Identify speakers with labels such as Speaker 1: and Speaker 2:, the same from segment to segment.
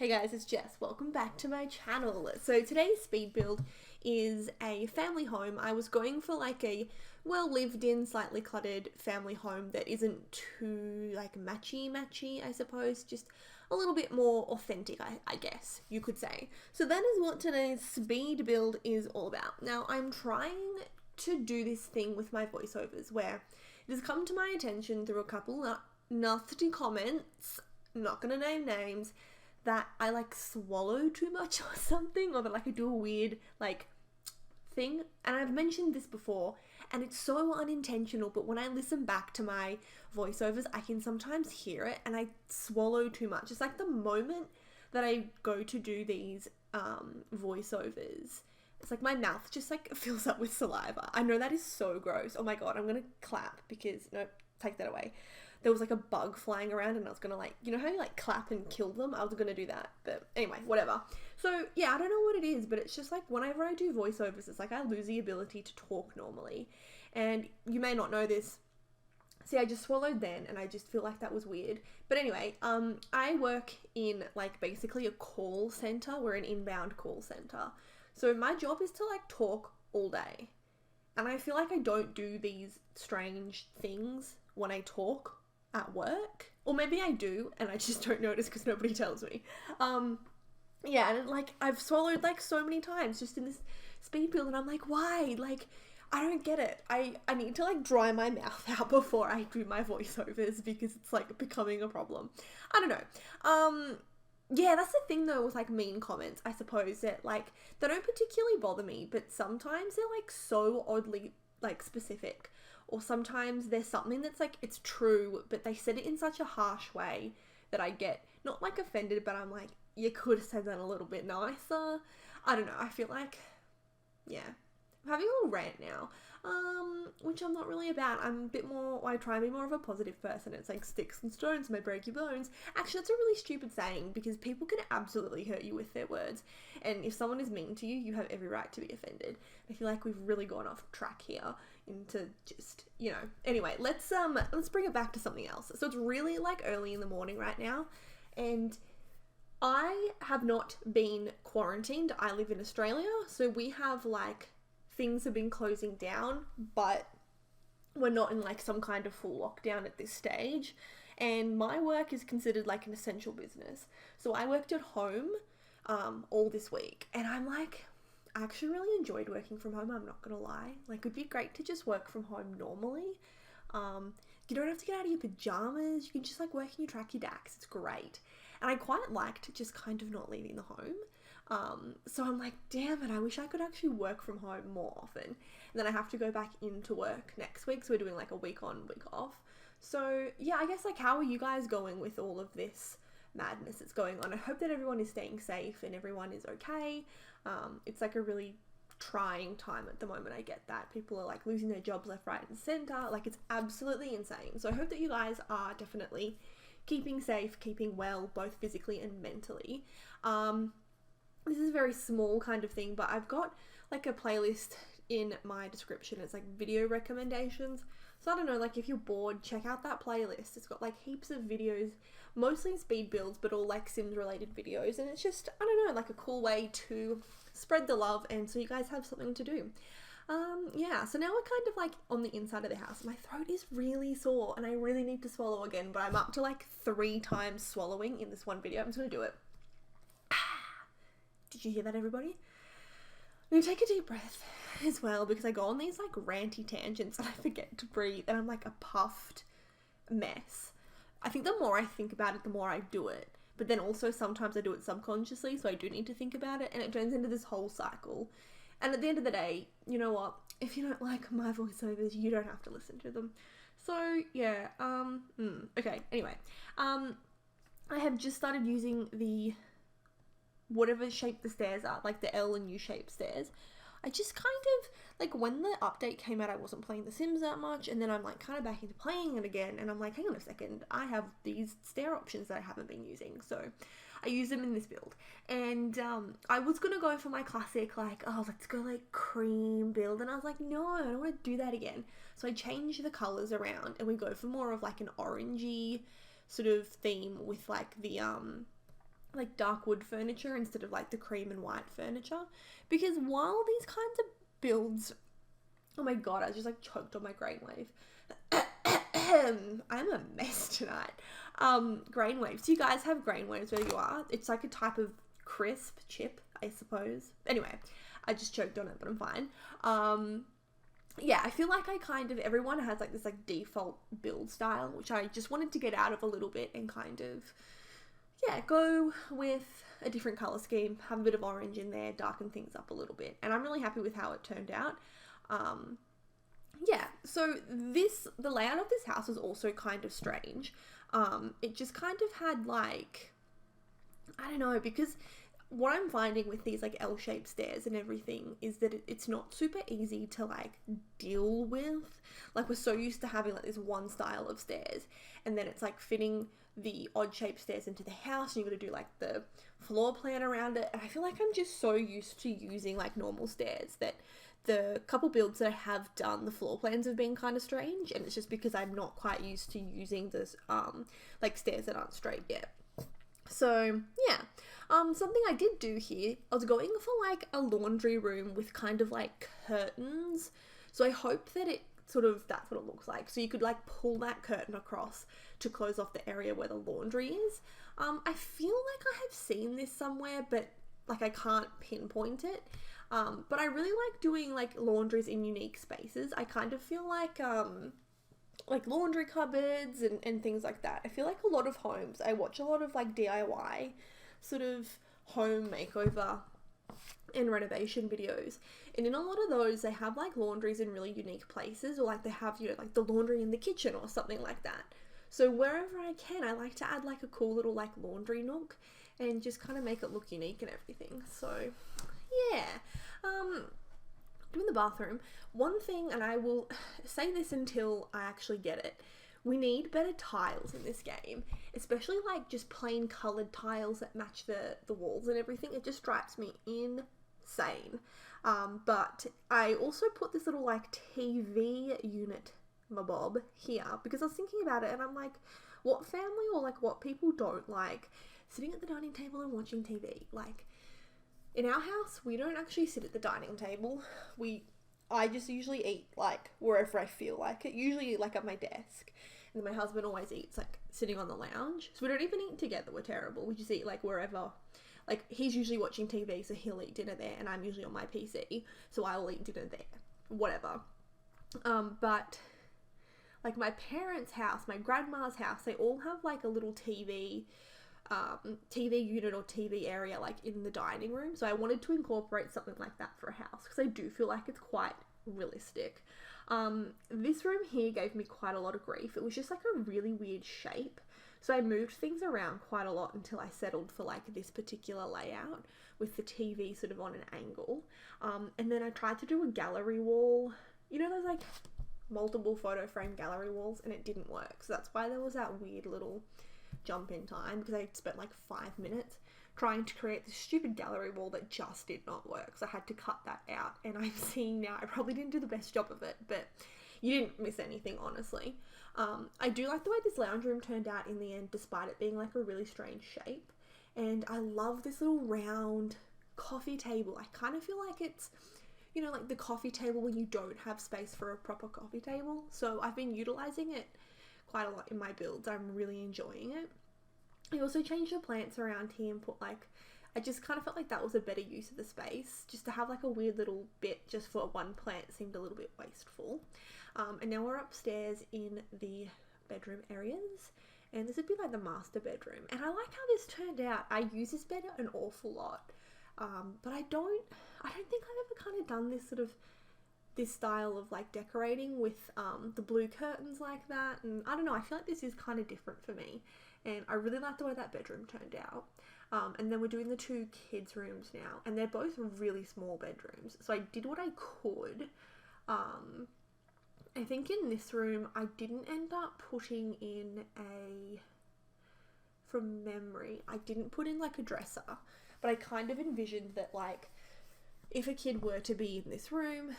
Speaker 1: Hey guys, it's Jess. Welcome back to my channel. So today's speed build is a family home. I was going for like a well lived in, slightly cluttered family home that isn't too like matchy, I suppose. Just a little bit more authentic, I guess you could say. So that is what today's speed build is all about. Now I'm trying to do this thing with my voiceovers where it has come to my attention through a couple nasty comments, not gonna name names, that I like swallow too much or something, or that like I do a weird like thing. And I've mentioned this before and it's so unintentional, but when I listen back to my voiceovers I can sometimes hear it and I swallow too much. It's like the moment that I go to do these voiceovers, it's like my mouth just like fills up with saliva. I know that is so gross. Oh my god, I'm gonna clap because no, take that away. There was like a bug flying around and I was gonna like, you know how you like clap and kill them? I was gonna do that, but anyway, whatever. So yeah, I don't know what it is, but it's just like whenever I do voiceovers, it's like I lose the ability to talk normally. And you may not know this. See, I just swallowed then and I just feel like that was weird. But anyway, I work in like basically a call center. We're an inbound call center. So my job is to like talk all day. And I feel like I don't do these strange things when I talk at work, or maybe I do and I just don't notice because nobody tells me. Yeah, and like I've swallowed like so many times just in this speed build and I'm like, why? Like I don't get it. I need to like dry my mouth out before I do my voiceovers because it's like becoming a problem. I don't know. Yeah, that's the thing though with like mean comments, I suppose, that like they don't particularly bother me, but sometimes they're like so oddly like specific. Or sometimes there's something that's like, it's true, but they said it in such a harsh way that I get not like offended, but I'm like, you could have said that a little bit nicer. I don't know. I feel like, yeah, I'm having a little rant now, which I'm not really about. I'm a bit more, I try and be more of a positive person. It's like sticks and stones may break your bones. Actually, that's a really stupid saying because people can absolutely hurt you with their words. And if someone is mean to you, you have every right to be offended. I feel like we've really gone off track here into just, you know, anyway, let's bring it back to something else. So it's really like early in the morning right now and I have not been quarantined. I live in Australia, so we have like things have been closing down, but we're not in like some kind of full lockdown at this stage. And my work is considered like an essential business. So I worked at home all this week and I'm like, I actually really enjoyed working from home, I'm not gonna lie. Like it'd be great to just work from home normally. You don't have to get out of your pajamas, you can just like work in your tracky dacks, it's great. And I quite liked just kind of not leaving the home. So I'm like, damn it, I wish I could actually work from home more often. And then I have to go back into work next week, so we're doing like a week on, week off. So yeah, I guess like how are you guys going with all of this madness that's going on? I hope that everyone is staying safe and everyone is okay. It's like a really trying time at the moment. I get that people are like losing their jobs left, right and center. Like it's absolutely insane. So I hope that you guys are definitely keeping safe, keeping well, both physically and mentally. This is a very small kind of thing, but I've got like a playlist in my description. It's like video recommendations. So I don't know, like if you're bored, check out that playlist. It's got like heaps of videos, mostly speed builds, but all like Sims related videos. And it's just, I don't know, like a cool way to spread the love and so you guys have something to do. Yeah, so now we're kind of like on the inside of the house. My throat is really sore and I really need to swallow again, but I'm up to like 3 times swallowing in this one video. I'm just gonna do it. Did you hear that, everybody? I'm gonna take a deep breath as well because I go on these like ranty tangents and I forget to breathe and I'm like a puffed mess. I think the more I think about it, the more I do it. But then also sometimes I do it subconsciously, so I do need to think about it and it turns into this whole cycle. And at the end of the day, you know what? If you don't like my voiceovers, you don't have to listen to them. So yeah, okay, anyway. I have just started using the whatever shape the stairs are, like the L and U shaped stairs. I just kind of, like when the update came out, I wasn't playing The Sims that much, and then I'm like kind of back into playing it again, and I'm like, hang on a second, I have these stair options that I haven't been using, so I use them in this build. And I was gonna go for my classic, like, oh, let's go like cream build, and I was like, no, I don't want to do that again. So I changed the colors around, and we go for more of like an orangey sort of theme with like the like dark wood furniture instead of like the cream and white furniture, because while these kinds of builds, oh my god, I just like choked on my grain wave. I'm a mess tonight. Grain waves. Do you guys have grain waves where you are? It's like a type of crisp chip, I suppose. Anyway, I just choked on it, but I'm fine. Yeah, I feel like everyone has like this like default build style, which I just wanted to get out of a little bit and kind of, yeah, go with a different color scheme, have a bit of orange in there, darken things up a little bit. And I'm really happy with how it turned out. Yeah, so the layout of this house was also kind of strange. It just kind of had like, I don't know, because what I'm finding with these like L-shaped stairs and everything is that it's not super easy to like deal with. Like, we're so used to having like this one style of stairs, and then it's like fitting the odd shaped stairs into the house, and you've got to do like the floor plan around it. And I feel like I'm just so used to using like normal stairs that the couple builds that I have done, the floor plans have been kind of strange, and it's just because I'm not quite used to using this like stairs that aren't straight yet. So yeah, something I did do here, I was going for like a laundry room with kind of like curtains. So I hope that that's what it looks like. So you could like pull that curtain across to close off the area where the laundry is. I feel like I have seen this somewhere, but like I can't pinpoint it. But I really like doing like laundries in unique spaces. I kind of feel like laundry cupboards and things like that. I feel like a lot of homes, I watch a lot of like DIY sort of home makeover and renovation videos, and in a lot of those they have like laundries in really unique places, or like they have, you know, like the laundry in the kitchen or something like that. So wherever I can, I like to add like a cool little like laundry nook and just kind of make it look unique and everything. So yeah, doing the bathroom, one thing, and I will say this until I actually get it, we need better tiles in this game, especially like just plain coloured tiles that match the walls and everything. It just drives me insane. But I also put this little like TV unit mabob here because I was thinking about it, and I'm like, what family or like what people don't like sitting at the dining table and watching TV? Like, in our house, we don't actually sit at the dining table. I just usually eat like wherever I feel like it, usually like at my desk. And then my husband always eats like sitting on the lounge. So we don't even eat together, we're terrible. We just eat like wherever. Like, he's usually watching TV, so he'll eat dinner there, and I'm usually on my PC, so I will eat dinner there. Whatever. But like my parents' house, my grandma's house, they all have like a little TV unit or TV area like in the dining room. So I wanted to incorporate something like that for a house because I do feel like it's quite realistic. This room here gave me quite a lot of grief. It was just like a really weird shape. So I moved things around quite a lot until I settled for like this particular layout with the TV sort of on an angle. And then I tried to do a gallery wall. You know those like multiple photo frame gallery walls, and it didn't work. So that's why there was that weird little jump in time, because I spent like 5 minutes trying to create this stupid gallery wall that just did not work. So I had to cut that out, and I'm seeing now I probably didn't do the best job of it, but you didn't miss anything, honestly. I do like the way this lounge room turned out in the end, despite it being like a really strange shape. And I love this little round coffee table. I kind of feel like it's, you know, like the coffee table when you don't have space for a proper coffee table. So I've been utilizing it quite a lot in my builds. I'm really enjoying it. I also changed the plants around here and put like, I just kind of felt like that was a better use of the space. Just to have like a weird little bit just for one plant seemed a little bit wasteful. And now we're upstairs in the bedroom areas, and this would be like the master bedroom. And I like how this turned out. I use this bed an awful lot, but I don't think I've ever kind of done this sort of this style of like decorating with the blue curtains like that. And I don't know, I feel like this is kind of different for me, and I really like the way that bedroom turned out. And then we're doing the 2 kids' rooms now, and they're both really small bedrooms. So I did what I could. I think in this room, I didn't end up putting in from memory, I didn't put in like a dresser, but I kind of envisioned that like, if a kid were to be in this room,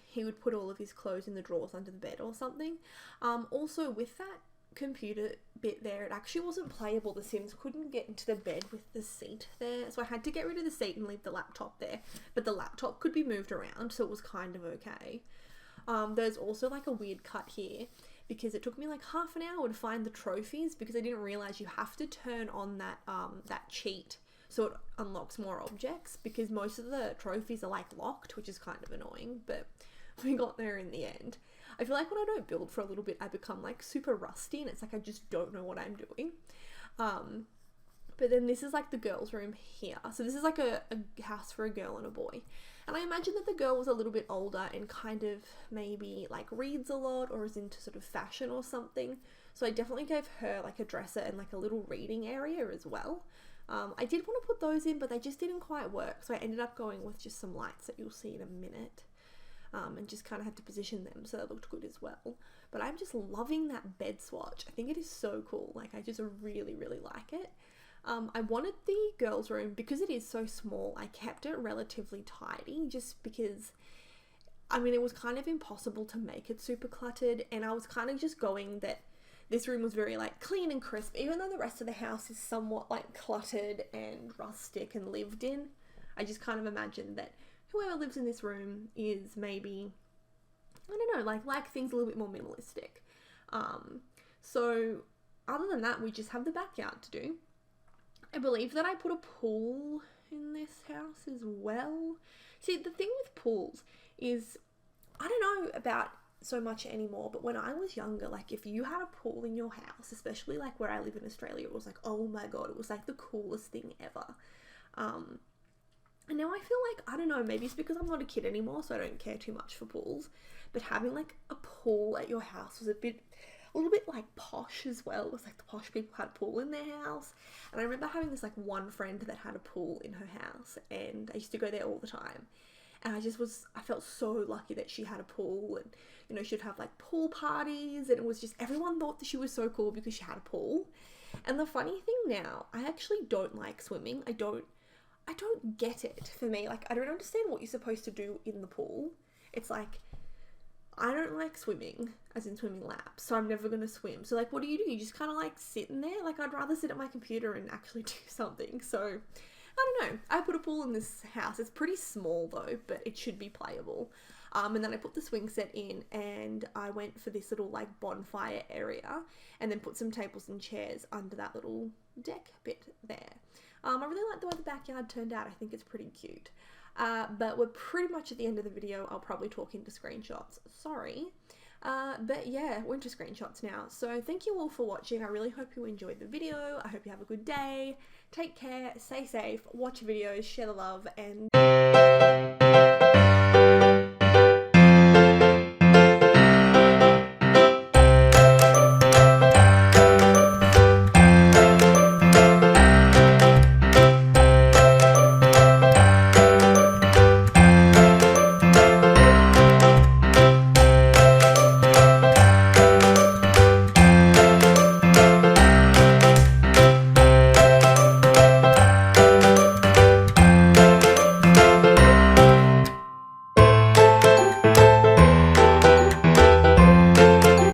Speaker 1: he would put all of his clothes in the drawers under the bed or something. Also with that computer bit there, it actually wasn't playable. The Sims couldn't get into the bed with the seat there, so I had to get rid of the seat and leave the laptop there, but the laptop could be moved around, so it was kind of okay. There's also like a weird cut here because it took me like half an hour to find the trophies because I didn't realize you have to turn on that that cheat so it unlocks more objects, because most of the trophies are like locked, which is kind of annoying, but we got there in the end. I feel like when I don't build for a little bit, I become like super rusty and it's like I just don't know what I'm doing. But then this is like the girls' room here. So this is like a house for a girl and a boy. And I imagine that the girl was a little bit older and kind of maybe like reads a lot or is into sort of fashion or something. So I definitely gave her like a dresser and like a little reading area as well. I did want to put those in, but they just didn't quite work. So I ended up going with just some lights that you'll see in a minute. And just kind of had to position them so they looked good as well. But I'm just loving that bed swatch. I think it is so cool. Like, I just really, really like it. I wanted the girls' room, because it is so small, I kept it relatively tidy just because, I mean, it was kind of impossible to make it super cluttered, and I was kind of just going that this room was very like clean and crisp, even though the rest of the house is somewhat like cluttered and rustic and lived in. I just kind of imagined that whoever lives in this room is maybe, I don't know, like things a little bit more minimalistic. So other than that, we just have the backyard to do. I believe that I put a pool in this house as well. See, the thing with pools is, I don't know about so much anymore, but when I was younger, like if you had a pool in your house, especially like where I live in Australia, it was like, oh my god, it was like the coolest thing ever. And now I feel like, I don't know, maybe it's because I'm not a kid anymore, so I don't care too much for pools, but having like a pool at your house was a little bit like posh as well. It was like the posh people had a pool in their house. And I remember having this like one friend that had a pool in her house, and I used to go there all the time. And I felt so lucky that she had a pool, and, you know, she'd have like pool parties, and it was just, everyone thought that she was so cool because she had a pool. And the funny thing now, I actually don't like swimming. I don't get it. For me, like, I don't understand what you're supposed to do in the pool. It's like, I don't like swimming, as in swimming laps, so I'm never gonna swim. So like, what do? You just kind of like sit in there? Like, I'd rather sit at my computer and actually do something. So I don't know. I put a pool in this house. It's pretty small though, but it should be playable. And then I put the swing set in, and I went for this little like bonfire area, and then put some tables and chairs under that little deck bit there. I really like the way the backyard turned out. I think it's pretty cute. But we're pretty much at the end of the video. I'll probably talk into screenshots. Sorry. But yeah, we're into screenshots now. So thank you all for watching. I really hope you enjoyed the video. I hope you have a good day. Take care, stay safe, watch videos, share the love, and